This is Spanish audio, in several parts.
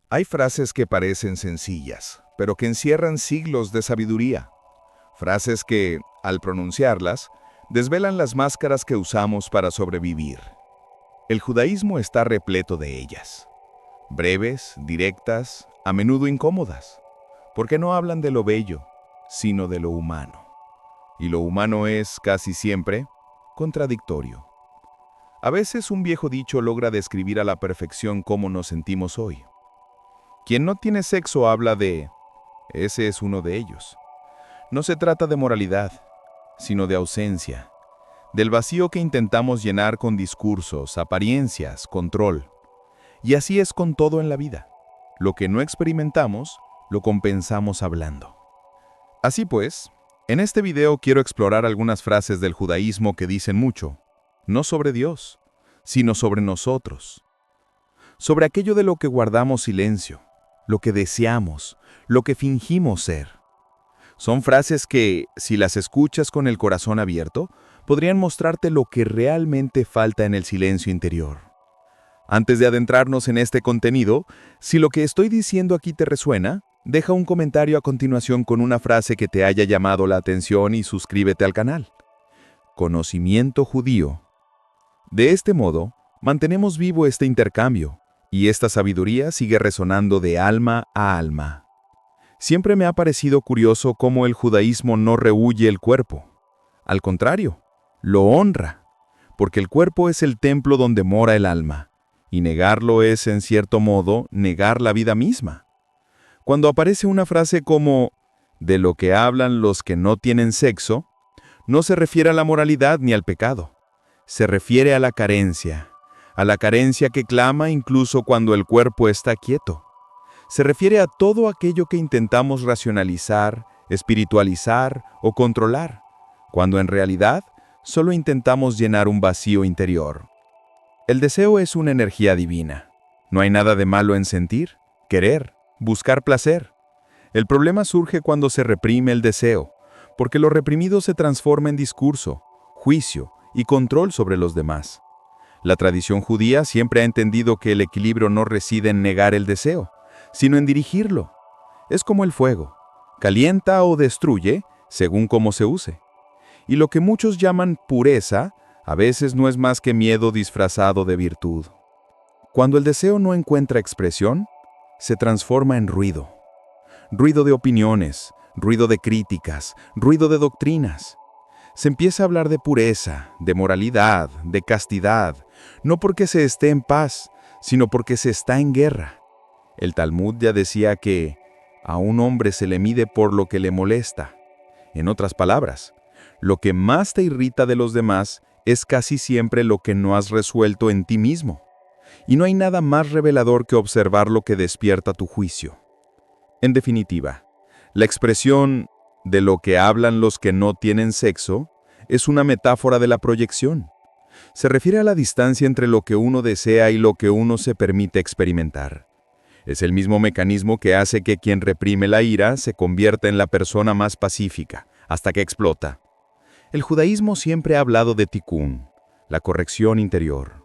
Hay frases que parecen sencillas, pero que encierran siglos de sabiduría. Frases que, al pronunciarlas, desvelan las máscaras que usamos para sobrevivir. El judaísmo está repleto de ellas. Breves, directas, a menudo incómodas, porque no hablan de lo bello, sino de lo humano. Y lo humano es, casi siempre, contradictorio. A veces un viejo dicho logra describir a la perfección cómo nos sentimos hoy. Quien no tiene sexo habla de... Ese es uno de ellos. No se trata de moralidad, sino de ausencia, del vacío que intentamos llenar con discursos, apariencias, control. Y así es con todo en la vida. Lo que no experimentamos, lo compensamos hablando. Así pues, en este video quiero explorar algunas frases del judaísmo que dicen mucho, no sobre Dios, sino sobre nosotros. Sobre aquello de lo que guardamos silencio, lo que deseamos, lo que fingimos ser. Son frases que, si las escuchas con el corazón abierto, podrían mostrarte lo que realmente falta en el silencio interior. Antes de adentrarnos en este contenido, si lo que estoy diciendo aquí te resuena, deja un comentario a continuación con una frase que te haya llamado la atención y suscríbete al canal. Conocimiento judío. De este modo, mantenemos vivo este intercambio, y esta sabiduría sigue resonando de alma a alma. Siempre me ha parecido curioso cómo el judaísmo no rehúye el cuerpo. Al contrario, lo honra, porque el cuerpo es el templo donde mora el alma, y negarlo es, en cierto modo, negar la vida misma. Cuando aparece una frase como «de lo que hablan los que no tienen sexo», no se refiere a la moralidad ni al pecado. Se refiere a la carencia que clama incluso cuando el cuerpo está quieto. Se refiere a todo aquello que intentamos racionalizar, espiritualizar o controlar, cuando en realidad solo intentamos llenar un vacío interior. El deseo es una energía divina. No hay nada de malo en sentir, querer, buscar placer. El problema surge cuando se reprime el deseo, porque lo reprimido se transforma en discurso, juicio y control sobre los demás. La tradición judía siempre ha entendido que el equilibrio no reside en negar el deseo, sino en dirigirlo. Es como el fuego, calienta o destruye según cómo se use. Y lo que muchos llaman pureza, a veces no es más que miedo disfrazado de virtud. Cuando el deseo no encuentra expresión, se transforma en ruido. Ruido de opiniones, ruido de críticas, ruido de doctrinas. Se empieza a hablar de pureza, de moralidad, de castidad, no porque se esté en paz, sino porque se está en guerra. El Talmud ya decía que a un hombre se le mide por lo que le molesta. En otras palabras, lo que más te irrita de los demás es casi siempre lo que no has resuelto en ti mismo. Y no hay nada más revelador que observar lo que despierta tu juicio. En definitiva, la expresión «de lo que hablan los que no tienen sexo» es una metáfora de la proyección. Se refiere a la distancia entre lo que uno desea y lo que uno se permite experimentar. Es el mismo mecanismo que hace que quien reprime la ira se convierta en la persona más pacífica, hasta que explota. El judaísmo siempre ha hablado de tikkun, la corrección interior.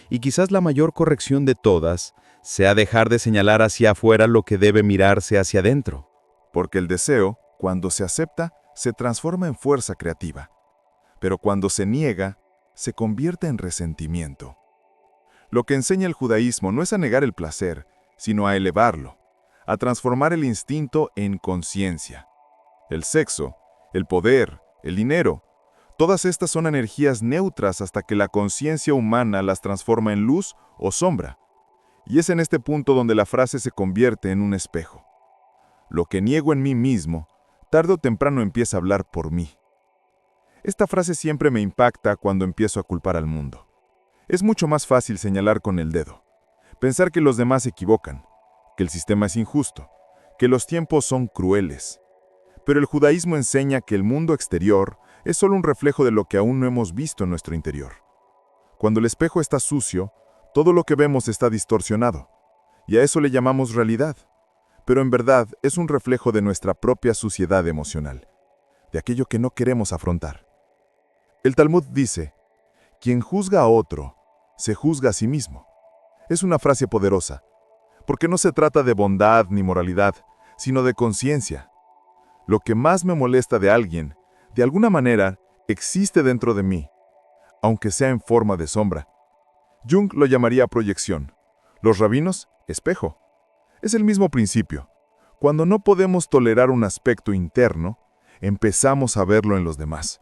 Y quizás la mayor corrección de todas sea dejar de señalar hacia afuera lo que debe mirarse hacia adentro. Porque el deseo, cuando se acepta, se transforma en fuerza creativa. Pero cuando se niega, se convierte en resentimiento. Lo que enseña el judaísmo no es a negar el placer, sino a elevarlo, a transformar el instinto en conciencia. El sexo, el poder, el dinero, todas estas son energías neutras hasta que la conciencia humana las transforma en luz o sombra. Y es en este punto donde la frase se convierte en un espejo. Lo que niego en mí mismo, tarde o temprano empieza a hablar por mí. Esta frase siempre me impacta cuando empiezo a culpar al mundo. Es mucho más fácil señalar con el dedo, pensar que los demás se equivocan, que el sistema es injusto, que los tiempos son crueles. Pero el judaísmo enseña que el mundo exterior es solo un reflejo de lo que aún no hemos visto en nuestro interior. Cuando el espejo está sucio, todo lo que vemos está distorsionado, y a eso le llamamos realidad. Pero en verdad es un reflejo de nuestra propia suciedad emocional, de aquello que no queremos afrontar. El Talmud dice, quien juzga a otro, se juzga a sí mismo. Es una frase poderosa, porque no se trata de bondad ni moralidad, sino de conciencia. Lo que más me molesta de alguien, de alguna manera, existe dentro de mí, aunque sea en forma de sombra. Jung lo llamaría proyección. Los rabinos, espejo. Es el mismo principio. Cuando no podemos tolerar un aspecto interno, empezamos a verlo en los demás.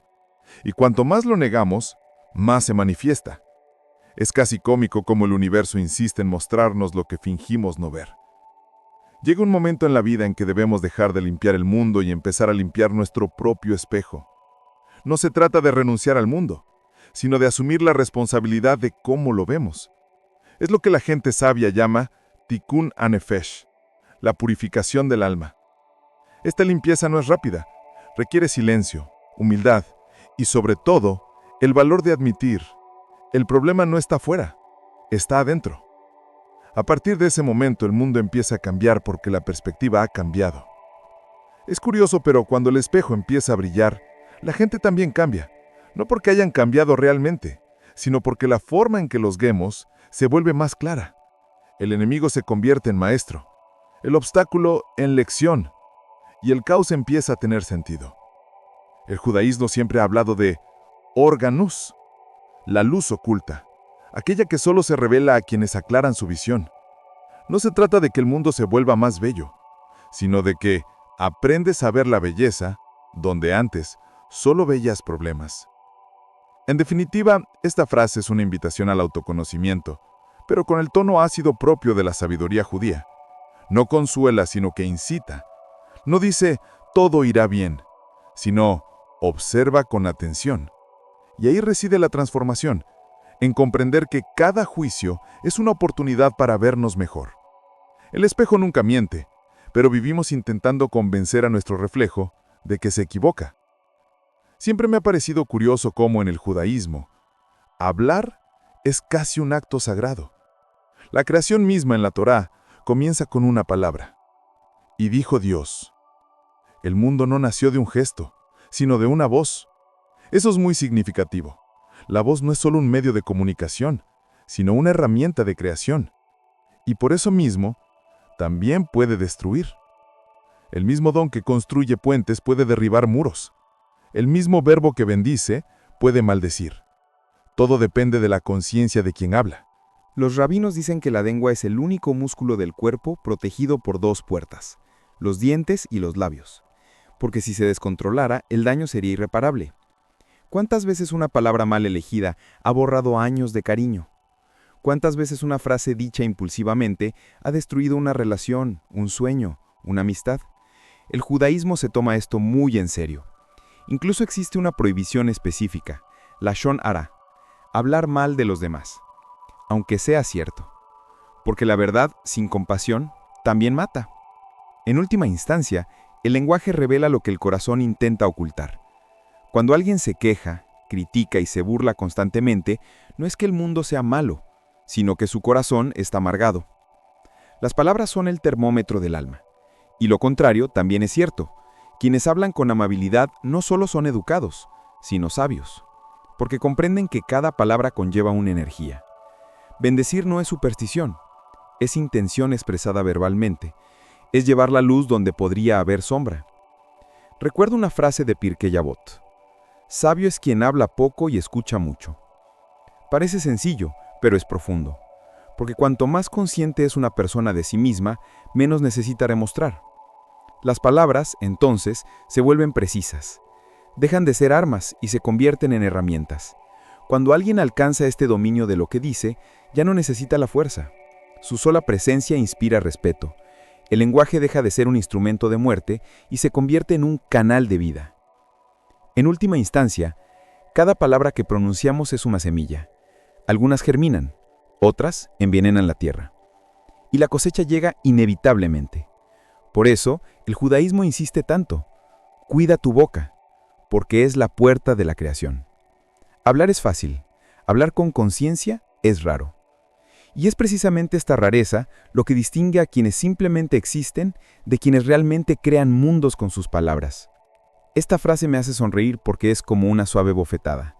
Y cuanto más lo negamos, más se manifiesta. Es casi cómico cómo el universo insiste en mostrarnos lo que fingimos no ver. Llega un momento en la vida en que debemos dejar de limpiar el mundo y empezar a limpiar nuestro propio espejo. No se trata de renunciar al mundo, sino de asumir la responsabilidad de cómo lo vemos. Es lo que la gente sabia llama Tikkun HaNefesh, la purificación del alma. Esta limpieza no es rápida, requiere silencio, humildad y, sobre todo, el valor de admitir: el problema no está afuera, está adentro. A partir de ese momento el mundo empieza a cambiar porque la perspectiva ha cambiado. Es curioso, pero cuando el espejo empieza a brillar, la gente también cambia, no porque hayan cambiado realmente, sino porque la forma en que los vemos se vuelve más clara. El enemigo se convierte en maestro, el obstáculo en lección, y el caos empieza a tener sentido. El judaísmo siempre ha hablado de Organus, la luz oculta, aquella que solo se revela a quienes aclaran su visión. No se trata de que el mundo se vuelva más bello, sino de que aprendes a ver la belleza donde antes solo veías problemas. En definitiva, esta frase es una invitación al autoconocimiento, pero con el tono ácido propio de la sabiduría judía. No consuela, sino que incita. No dice, todo irá bien, sino, observa con atención. Y ahí reside la transformación, en comprender que cada juicio es una oportunidad para vernos mejor. El espejo nunca miente, pero vivimos intentando convencer a nuestro reflejo de que se equivoca. Siempre me ha parecido curioso cómo en el judaísmo, hablar es casi un acto sagrado. La creación misma en la Torá comienza con una palabra. Y dijo Dios. El mundo no nació de un gesto, sino de una voz. Eso es muy significativo. La voz no es solo un medio de comunicación, sino una herramienta de creación. Y por eso mismo, también puede destruir. El mismo don que construye puentes puede derribar muros. El mismo verbo que bendice puede maldecir. Todo depende de la conciencia de quien habla. Los rabinos dicen que la lengua es el único músculo del cuerpo protegido por dos puertas, los dientes y los labios, porque si se descontrolara, el daño sería irreparable. ¿Cuántas veces una palabra mal elegida ha borrado años de cariño? ¿Cuántas veces una frase dicha impulsivamente ha destruido una relación, un sueño, una amistad? El judaísmo se toma esto muy en serio. Incluso existe una prohibición específica, Lashon Hara, hablar mal de los demás, aunque sea cierto, porque la verdad sin compasión también mata. En última instancia, el lenguaje revela lo que el corazón intenta ocultar. Cuando alguien se queja, critica y se burla constantemente, no es que el mundo sea malo, sino que su corazón está amargado. Las palabras son el termómetro del alma. Y lo contrario también es cierto. Quienes hablan con amabilidad no solo son educados, sino sabios, porque comprenden que cada palabra conlleva una energía. Bendecir no es superstición, es intención expresada verbalmente, es llevar la luz donde podría haber sombra. Recuerdo una frase de Pirkei Avot: sabio es quien habla poco y escucha mucho. Parece sencillo, pero es profundo, porque cuanto más consciente es una persona de sí misma, menos necesita demostrar. Las palabras, entonces, se vuelven precisas. Dejan de ser armas y se convierten en herramientas. Cuando alguien alcanza este dominio de lo que dice, ya no necesita la fuerza. Su sola presencia inspira respeto. El lenguaje deja de ser un instrumento de muerte y se convierte en un canal de vida. En última instancia, cada palabra que pronunciamos es una semilla. Algunas germinan, otras envenenan la tierra. Y la cosecha llega inevitablemente. Por eso, el judaísmo insiste tanto: cuida tu boca, porque es la puerta de la creación. Hablar es fácil, hablar con conciencia es raro. Y es precisamente esta rareza lo que distingue a quienes simplemente existen de quienes realmente crean mundos con sus palabras. Esta frase me hace sonreír porque es como una suave bofetada.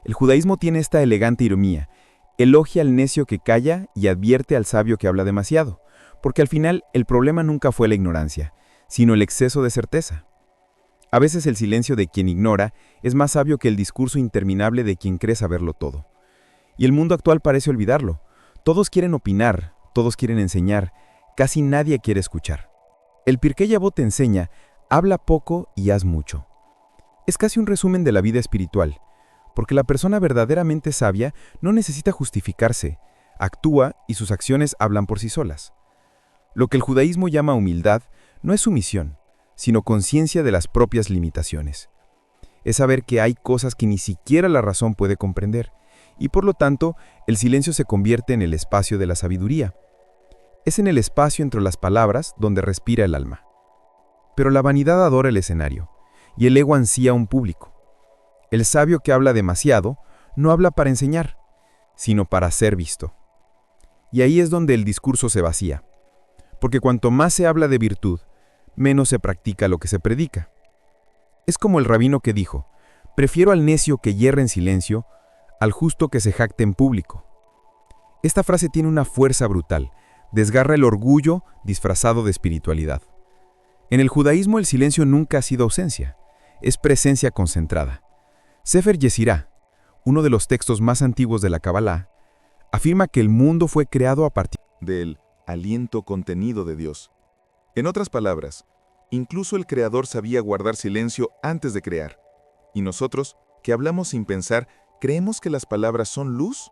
El judaísmo tiene esta elegante ironía: elogia al necio que calla y advierte al sabio que habla demasiado, porque al final el problema nunca fue la ignorancia, sino el exceso de certeza. A veces el silencio de quien ignora es más sabio que el discurso interminable de quien cree saberlo todo. Y el mundo actual parece olvidarlo. Todos quieren opinar, todos quieren enseñar, casi nadie quiere escuchar. El Pirkei Avot te enseña, habla poco y haz mucho. Es casi un resumen de la vida espiritual, porque la persona verdaderamente sabia no necesita justificarse, actúa y sus acciones hablan por sí solas. Lo que el judaísmo llama humildad no es sumisión, sino conciencia de las propias limitaciones. Es saber que hay cosas que ni siquiera la razón puede comprender, y por lo tanto, el silencio se convierte en el espacio de la sabiduría. Es en el espacio entre las palabras donde respira el alma. Pero la vanidad adora el escenario, y el ego ansía un público. El sabio que habla demasiado no habla para enseñar, sino para ser visto. Y ahí es donde el discurso se vacía, porque cuanto más se habla de virtud, menos se practica lo que se predica. Es como el rabino que dijo, prefiero al necio que hierre en silencio, al justo que se jacte en público. Esta frase tiene una fuerza brutal, desgarra el orgullo disfrazado de espiritualidad. En el judaísmo el silencio nunca ha sido ausencia, es presencia concentrada. Sefer Yesirá, uno de los textos más antiguos de la Kabbalah, afirma que el mundo fue creado a partir del aliento contenido de Dios. En otras palabras, incluso el Creador sabía guardar silencio antes de crear. ¿Y nosotros, que hablamos sin pensar, creemos que las palabras son luz?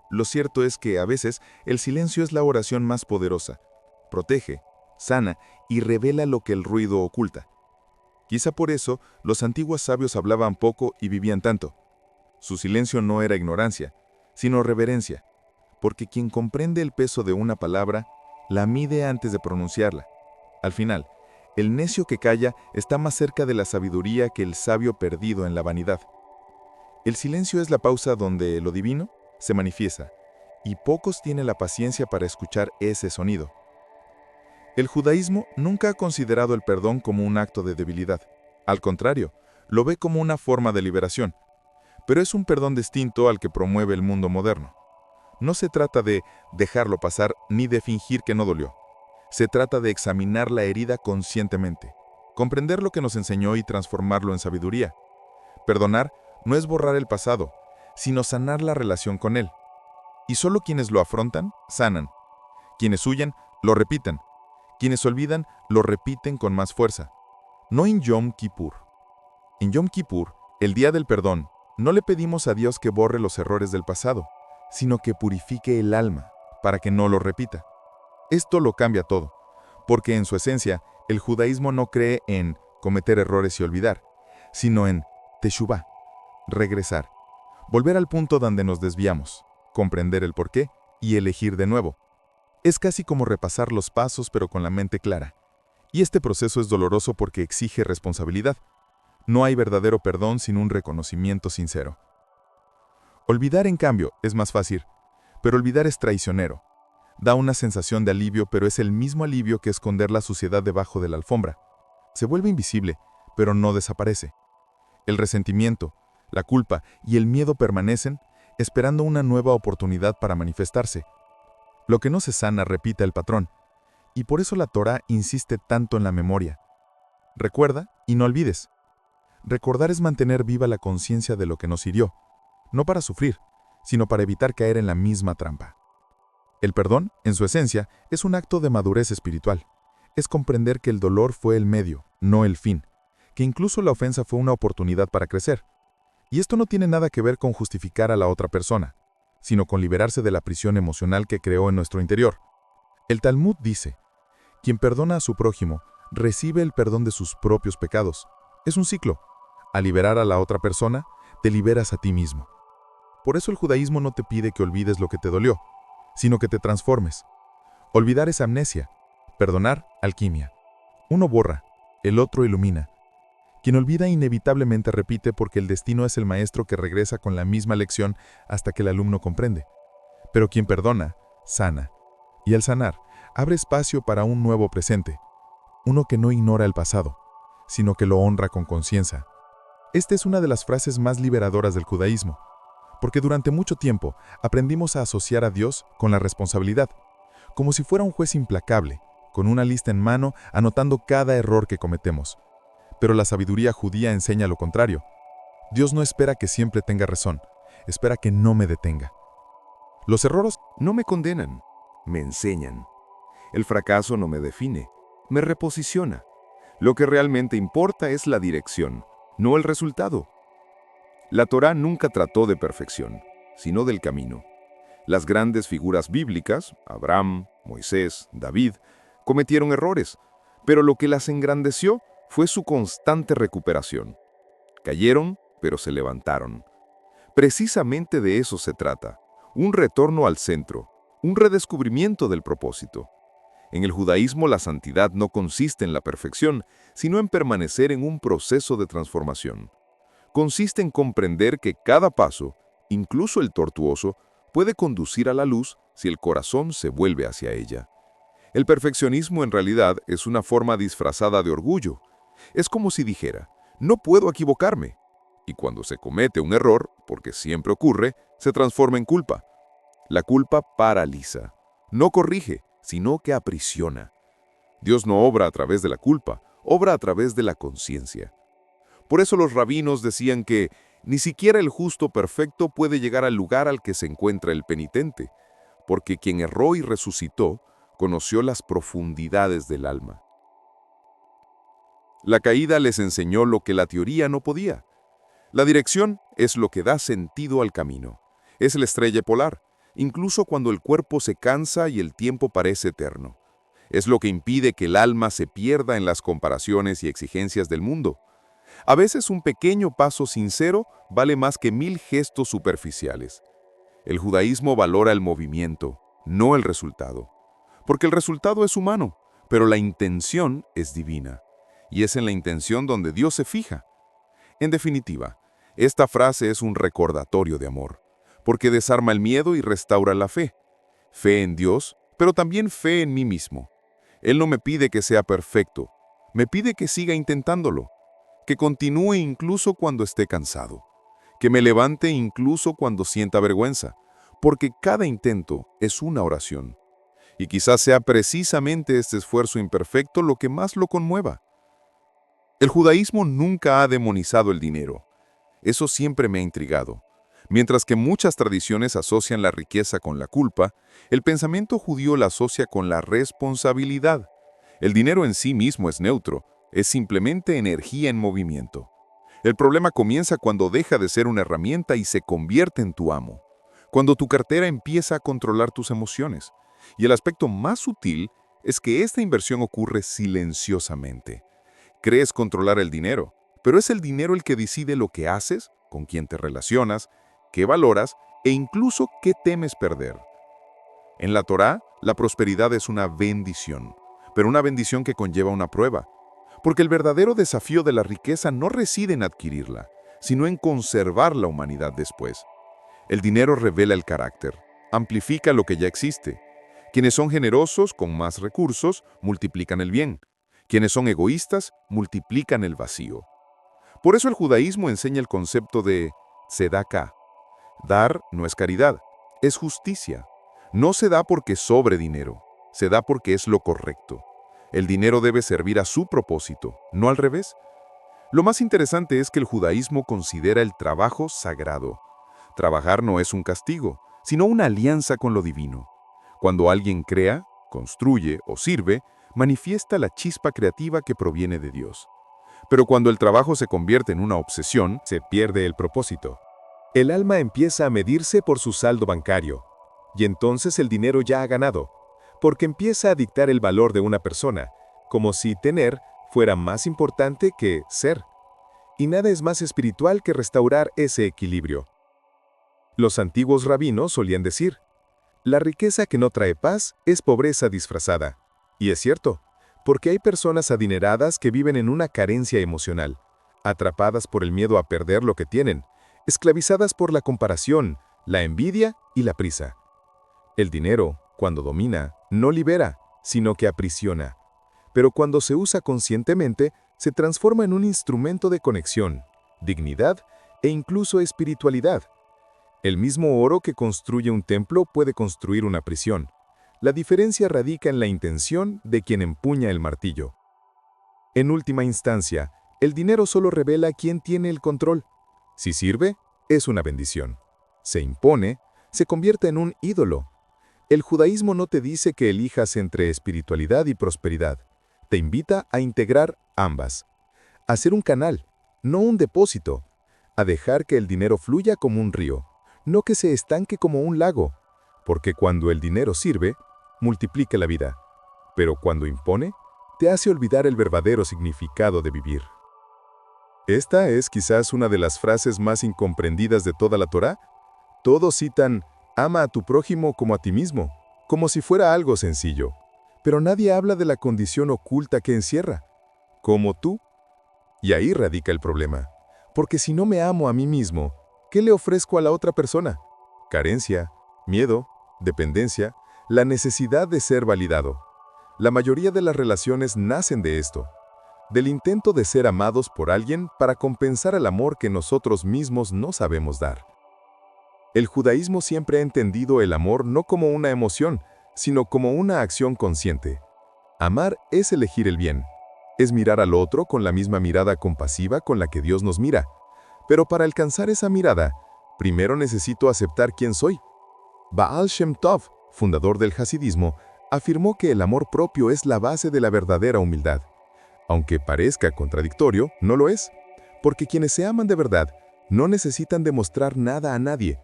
Lo cierto es que, a veces, el silencio es la oración más poderosa. Protege, sana y revela lo que el ruido oculta. Quizá por eso, los antiguos sabios hablaban poco y vivían tanto. Su silencio no era ignorancia, sino reverencia, porque quien comprende el peso de una palabra, la mide antes de pronunciarla. Al final, el necio que calla está más cerca de la sabiduría que el sabio perdido en la vanidad. El silencio es la pausa donde lo divino se manifiesta, y pocos tienen la paciencia para escuchar ese sonido. El judaísmo nunca ha considerado el perdón como un acto de debilidad. Al contrario, lo ve como una forma de liberación. Pero es un perdón distinto al que promueve el mundo moderno. No se trata de dejarlo pasar ni de fingir que no dolió. Se trata de examinar la herida conscientemente, comprender lo que nos enseñó y transformarlo en sabiduría. Perdonar no es borrar el pasado, sino sanar la relación con él. Y solo quienes lo afrontan, sanan. Quienes huyen, lo repiten. Quienes olvidan, lo repiten con más fuerza. No en Yom Kippur. En Yom Kippur, el día del perdón, no le pedimos a Dios que borre los errores del pasado, sino que purifique el alma, para que no lo repita. Esto lo cambia todo, porque en su esencia, el judaísmo no cree en cometer errores y olvidar, sino en teshuvá, regresar, volver al punto donde nos desviamos, comprender el porqué y elegir de nuevo. Es casi como repasar los pasos pero con la mente clara. Y este proceso es doloroso porque exige responsabilidad. No hay verdadero perdón sin un reconocimiento sincero. Olvidar, en cambio, es más fácil, pero olvidar es traicionero. Da una sensación de alivio, pero es el mismo alivio que esconder la suciedad debajo de la alfombra. Se vuelve invisible, pero no desaparece. El resentimiento, la culpa y el miedo permanecen, esperando una nueva oportunidad para manifestarse. Lo que no se sana repite el patrón, y por eso la Torá insiste tanto en la memoria. Recuerda y no olvides. Recordar es mantener viva la conciencia de lo que nos hirió, no para sufrir, sino para evitar caer en la misma trampa. El perdón, en su esencia, es un acto de madurez espiritual. Es comprender que el dolor fue el medio, no el fin, que incluso la ofensa fue una oportunidad para crecer. Y esto no tiene nada que ver con justificar a la otra persona, sino con liberarse de la prisión emocional que creó en nuestro interior. El Talmud dice, quien perdona a su prójimo, recibe el perdón de sus propios pecados. Es un ciclo. Al liberar a la otra persona, te liberas a ti mismo. Por eso el judaísmo no te pide que olvides lo que te dolió, sino que te transformes. Olvidar es amnesia, perdonar, alquimia. Uno borra, el otro ilumina. Quien olvida inevitablemente repite porque el destino es el maestro que regresa con la misma lección hasta que el alumno comprende. Pero quien perdona, sana. Y al sanar, abre espacio para un nuevo presente. Uno que no ignora el pasado, sino que lo honra con conciencia. Esta es una de las frases más liberadoras del judaísmo, porque durante mucho tiempo aprendimos a asociar a Dios con la responsabilidad, como si fuera un juez implacable, con una lista en mano anotando cada error que cometemos. Pero la sabiduría judía enseña lo contrario. Dios no espera que siempre tenga razón, espera que no me detenga. Los errores No me condenan, me enseñan. El fracaso no me define, me reposiciona. Lo que realmente importa es la dirección, no el resultado. La Torá nunca trató de perfección, sino del camino. Las grandes figuras bíblicas, Abraham, Moisés, David, cometieron errores, pero lo que las engrandeció fue su constante recuperación. Cayeron, pero se levantaron. Precisamente de eso se trata, un retorno al centro, un redescubrimiento del propósito. En el judaísmo la santidad no consiste en la perfección, sino en permanecer en un proceso de transformación. Consiste en comprender que cada paso, incluso el tortuoso, puede conducir a la luz si el corazón se vuelve hacia ella. El perfeccionismo en realidad es una forma disfrazada de orgullo. Es como si dijera, no puedo equivocarme. Y cuando se comete un error, porque siempre ocurre, se transforma en culpa. La culpa paraliza, no corrige, sino que aprisiona. Dios no obra a través de la culpa, obra a través de la conciencia. Por eso los rabinos decían que ni siquiera el justo perfecto puede llegar al lugar al que se encuentra el penitente, porque quien erró y resucitó conoció las profundidades del alma. La caída les enseñó lo que la teoría no podía. La dirección es lo que da sentido al camino. Es la estrella polar, incluso cuando el cuerpo se cansa y el tiempo parece eterno. Es lo que impide que el alma se pierda en las comparaciones y exigencias del mundo. A veces un pequeño paso sincero vale más que 1000 gestos superficiales. El judaísmo valora el movimiento, no el resultado. Porque el resultado es humano, pero la intención es divina. Y es en la intención donde Dios se fija. En definitiva, esta frase es un recordatorio de amor, porque desarma el miedo y restaura la fe. Fe en Dios, pero también fe en mí mismo. Él no me pide que sea perfecto, me pide que siga intentándolo, que continúe incluso cuando esté cansado, que me levante incluso cuando sienta vergüenza, porque cada intento es una oración. Y quizás sea precisamente este esfuerzo imperfecto lo que más lo conmueva. El judaísmo nunca ha demonizado el dinero. Eso siempre me ha intrigado. Mientras que muchas tradiciones asocian la riqueza con la culpa, el pensamiento judío la asocia con la responsabilidad. El dinero en sí mismo es neutro, es simplemente energía en movimiento. El problema comienza cuando deja de ser una herramienta y se convierte en tu amo. Cuando tu cartera empieza a controlar tus emociones. Y el aspecto más sutil es que esta inversión ocurre silenciosamente. Crees controlar el dinero, pero es el dinero el que decide lo que haces, con quién te relacionas, qué valoras e incluso qué temes perder. En la Torá, la prosperidad es una bendición, pero una bendición que conlleva una prueba. Porque el verdadero desafío de la riqueza no reside en adquirirla, sino en conservar la humanidad después. El dinero revela el carácter, amplifica lo que ya existe. Quienes son generosos con más recursos multiplican el bien. Quienes son egoístas multiplican el vacío. Por eso el judaísmo enseña el concepto de tzedakah. Dar no es caridad, es justicia. No se da porque sobre dinero, se da porque es lo correcto. El dinero debe servir a su propósito, no al revés. Lo más interesante es que el judaísmo considera el trabajo sagrado. Trabajar no es un castigo, sino una alianza con lo divino. Cuando alguien crea, construye o sirve, manifiesta la chispa creativa que proviene de Dios. Pero cuando el trabajo se convierte en una obsesión, se pierde el propósito. El alma empieza a medirse por su saldo bancario, y entonces el dinero ya ha ganado, porque empieza a dictar el valor de una persona, como si tener fuera más importante que ser. Y nada es más espiritual que restaurar ese equilibrio. Los antiguos rabinos solían decir, la riqueza que no trae paz es pobreza disfrazada. Y es cierto, porque hay personas adineradas que viven en una carencia emocional, atrapadas por el miedo a perder lo que tienen, esclavizadas por la comparación, la envidia y la prisa. El dinero, cuando domina, no libera, sino que aprisiona. Pero cuando se usa conscientemente, se transforma en un instrumento de conexión, dignidad e incluso espiritualidad. El mismo oro que construye un templo puede construir una prisión. La diferencia radica en la intención de quien empuña el martillo. En última instancia, el dinero solo revela quién tiene el control. Si sirve, es una bendición. Se impone, se convierte en un ídolo. El judaísmo no te dice que elijas entre espiritualidad y prosperidad. Te invita a integrar ambas. A ser un canal, no un depósito. A dejar que el dinero fluya como un río, no que se estanque como un lago. Porque cuando el dinero sirve, multiplica la vida. Pero cuando impone, te hace olvidar el verdadero significado de vivir. Esta es quizás una de las frases más incomprendidas de toda la Torá. Todos citan, ama a tu prójimo como a ti mismo, como si fuera algo sencillo. Pero nadie habla de la condición oculta que encierra, como tú. Y ahí radica el problema. Porque si no me amo a mí mismo, ¿qué le ofrezco a la otra persona? Carencia, miedo, dependencia, la necesidad de ser validado. La mayoría de las relaciones nacen de esto, del intento de ser amados por alguien para compensar el amor que nosotros mismos no sabemos dar. El judaísmo siempre ha entendido el amor no como una emoción, sino como una acción consciente. Amar es elegir el bien, es mirar al otro con la misma mirada compasiva con la que Dios nos mira. Pero para alcanzar esa mirada, primero necesito aceptar quién soy. Baal Shem Tov, fundador del hasidismo, afirmó que el amor propio es la base de la verdadera humildad. Aunque parezca contradictorio, no lo es, porque quienes se aman de verdad no necesitan demostrar nada a nadie,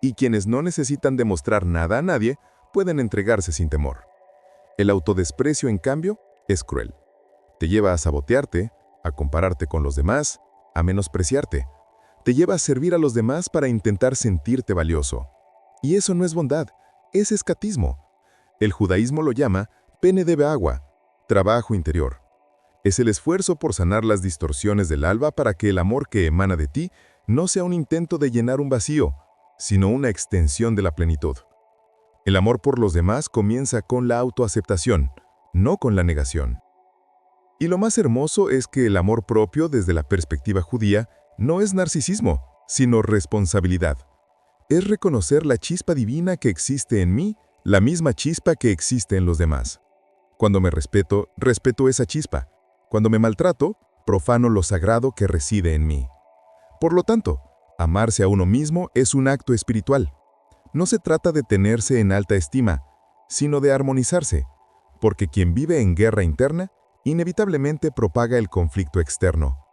y quienes no necesitan demostrar nada a nadie pueden entregarse sin temor. El autodesprecio, en cambio, es cruel. Te lleva a sabotearte, a compararte con los demás, a menospreciarte. Te lleva a servir a los demás para intentar sentirte valioso. Y eso no es bondad, es escatismo. El judaísmo lo llama pene de beagua, trabajo interior. Es el esfuerzo por sanar las distorsiones del alma para que el amor que emana de ti no sea un intento de llenar un vacío, sino una extensión de la plenitud. El amor por los demás comienza con la autoaceptación, no con la negación. Y lo más hermoso es que el amor propio desde la perspectiva judía no es narcisismo, sino responsabilidad. Es reconocer la chispa divina que existe en mí, la misma chispa que existe en los demás. Cuando me respeto, respeto esa chispa. Cuando me maltrato, profano lo sagrado que reside en mí. Por lo tanto, amarse a uno mismo es un acto espiritual. No se trata de tenerse en alta estima, sino de armonizarse, porque quien vive en guerra interna, inevitablemente propaga el conflicto externo.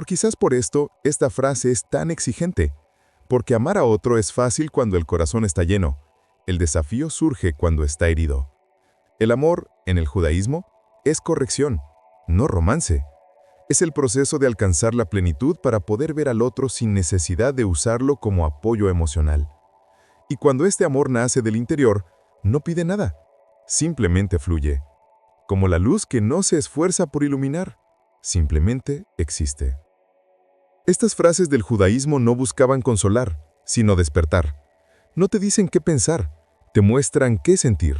Quizás por esto, esta frase es tan exigente, porque amar a otro es fácil cuando el corazón está lleno. El desafío surge cuando está herido. El amor, en el judaísmo, es corrección, no romance. Es el proceso de alcanzar la plenitud para poder ver al otro sin necesidad de usarlo como apoyo emocional. Y cuando este amor nace del interior, no pide nada, simplemente fluye. Como la luz que no se esfuerza por iluminar, simplemente existe. Estas frases del judaísmo no buscaban consolar, sino despertar. No te dicen qué pensar, te muestran qué sentir.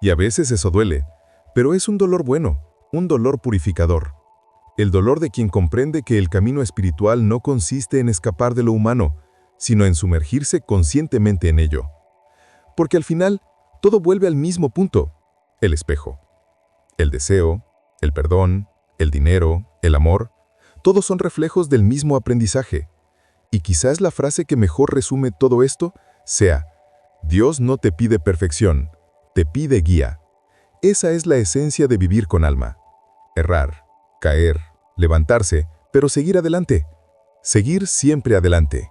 Y a veces eso duele, pero es un dolor bueno, un dolor purificador. El dolor de quien comprende que el camino espiritual no consiste en escapar de lo humano, sino en sumergirse conscientemente en ello. Porque al final, todo vuelve al mismo punto, el espejo. El deseo, el perdón, el dinero, el amor, todos son reflejos del mismo aprendizaje. Y quizás la frase que mejor resume todo esto sea: Dios no te pide perfección, te pide guía. Esa es la esencia de vivir con alma. Errar, caer, levantarse, pero seguir adelante. Seguir siempre adelante.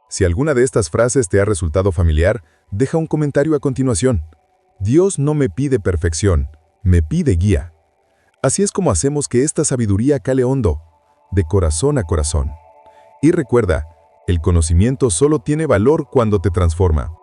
Si alguna de estas frases te ha resultado familiar, deja un comentario a continuación. Dios no me pide perfección, me pide guía. Así es como hacemos que esta sabiduría cale hondo, de corazón a corazón. Y recuerda, el conocimiento solo tiene valor cuando te transforma.